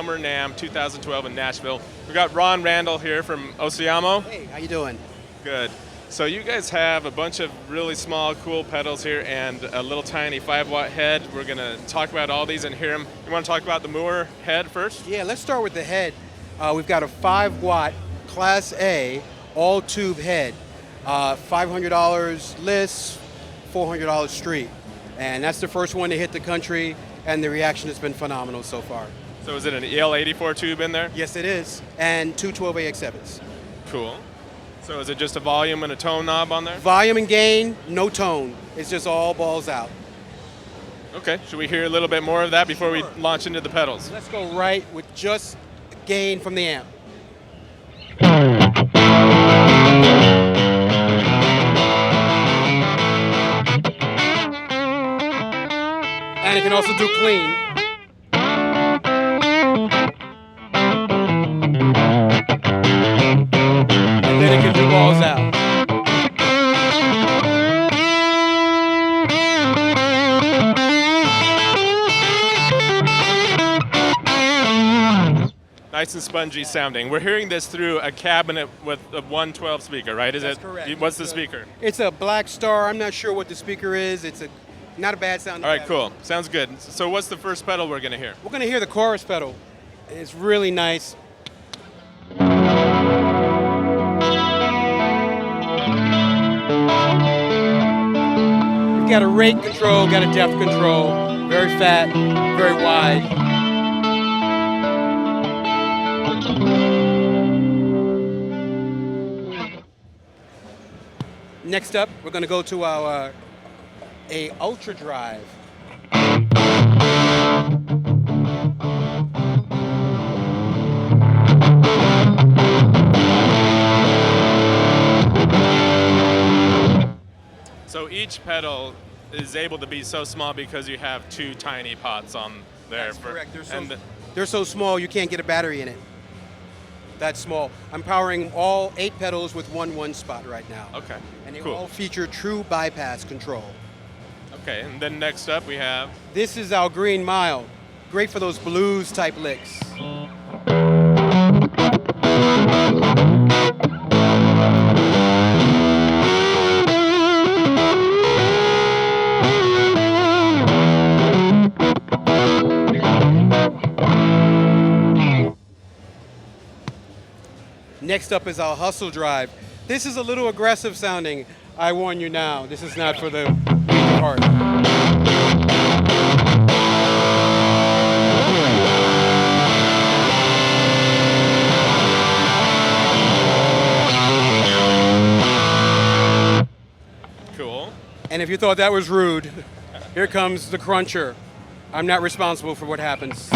Summer NAMM 2012 in Nashville. We've got Ron Randall here from Osiamo. Hey, how you doing? Good. So you guys have a bunch of really small, cool pedals here and a little tiny 5-watt head. We're going to talk about all these and hear them. You want to talk about the Mooer head first? Yeah, let's start with the head. We've got a 5-watt Class A all-tube head. $500 list, $400 street. And that's the first one to hit the country, and the reaction has been phenomenal so far. So is it an EL84 tube in there? Yes, it is, and two 12AX7s. Cool. So is it just a volume and a tone knob on there? Volume and gain, no tone. It's just all balls out. Okay, should we hear a little bit more of that before we launch into the pedals? Let's go right with just gain from the amp. And it can also do clean. And then it can do balls out. Nice and spongy sounding. We're hearing this through a cabinet with a 112 speaker, right? That's correct. What's the speaker? It's a Black Star. I'm not sure what the speaker is. It's not a bad sound. All right, cool. Sounds good. So what's the first pedal we're going to hear? We're going to hear the chorus pedal. It's really nice. We've got a rate control, got a depth control, very fat, very wide. Next up, we're going to go to our a Ultra Drive. So each pedal is able to be so small because you have two tiny pots on there. That's correct. They're so small you can't get a battery in it. That's small. I'm powering all 8 pedals with one spot right now. Okay. And they cool. all feature true bypass control. Okay, and then next up we have? This is our Green Mile. Great for those blues type licks. Next up is our Hustle Drive. This is a little aggressive sounding. I warn you now, this is not for the weak of heart. Cool. And if you thought that was rude, here comes the cruncher. I'm not responsible for what happens.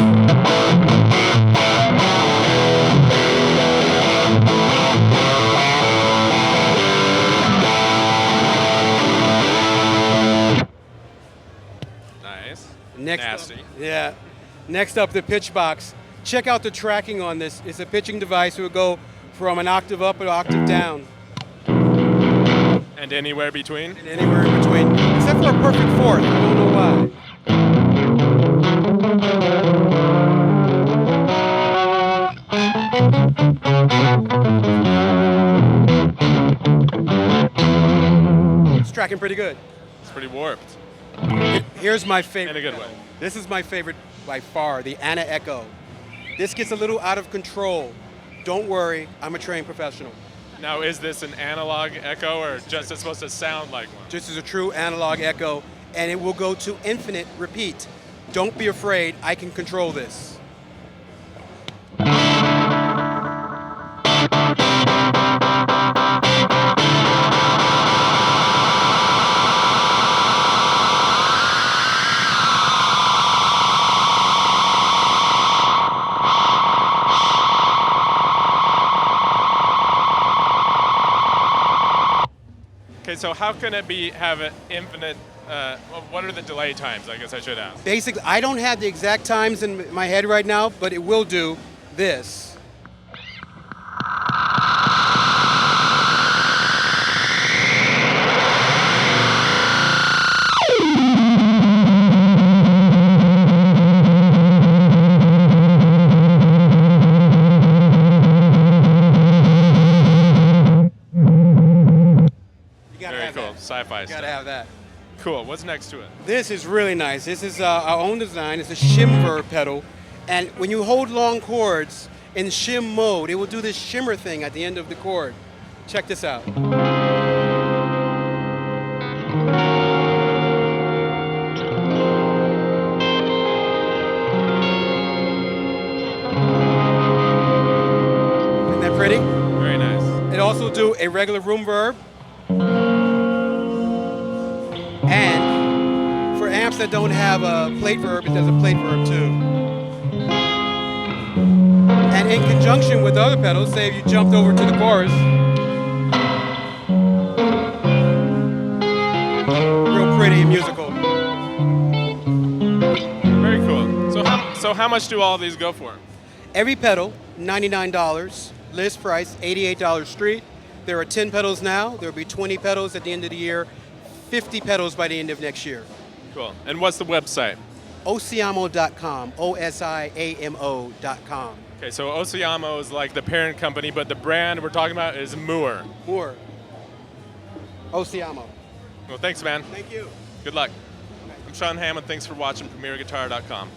Nasty. Next up, the pitch box. Check out the tracking on this. It's a pitching device. It will go from an octave up or an octave down. And anywhere between? And anywhere in between. Except for a perfect fourth. I don't know why. It's tracking pretty good. It's pretty warped. Here's my favorite. In a good way. This is my favorite by far, the Anna Echo. This gets a little out of control. Don't worry, I'm a trained professional. Now, is this an analog echo or just it's supposed to sound like one? This is a true analog echo, and it will go to infinite repeat. Don't be afraid, I can control this. Okay, so how can it have an infinite, what are the delay times, I guess I should ask? Basically, I don't have the exact times in my head right now, but it will do this. sci-fi Gotta stuff. have that. Cool. What's next to it? This is really nice. This is our own design. It's a shimmer pedal. And when you hold long chords in shim mode, it will do this shimmer thing at the end of the chord. Check this out. Isn't that pretty? Very nice. It also do a regular room verb. And for amps that don't have a plate verb, it does a plate verb too. And in conjunction with other pedals, say if you jumped over to the chorus, real pretty and musical. Very cool. So how much do all of these go for? Every pedal, $99. List price, $88 street. There are 10 pedals now. There will be 20 pedals at the end of the year, 50 pedals by the end of next year. Cool. And what's the website? Osiamo.com, OSIAMO.com. Okay, so Osiamo is like the parent company, but the brand we're talking about is Mooer. Mooer. Osiamo. Well, thanks, man. Thank you. Good luck. I'm Sean Hammond. Thanks for watching PremierGuitar.com.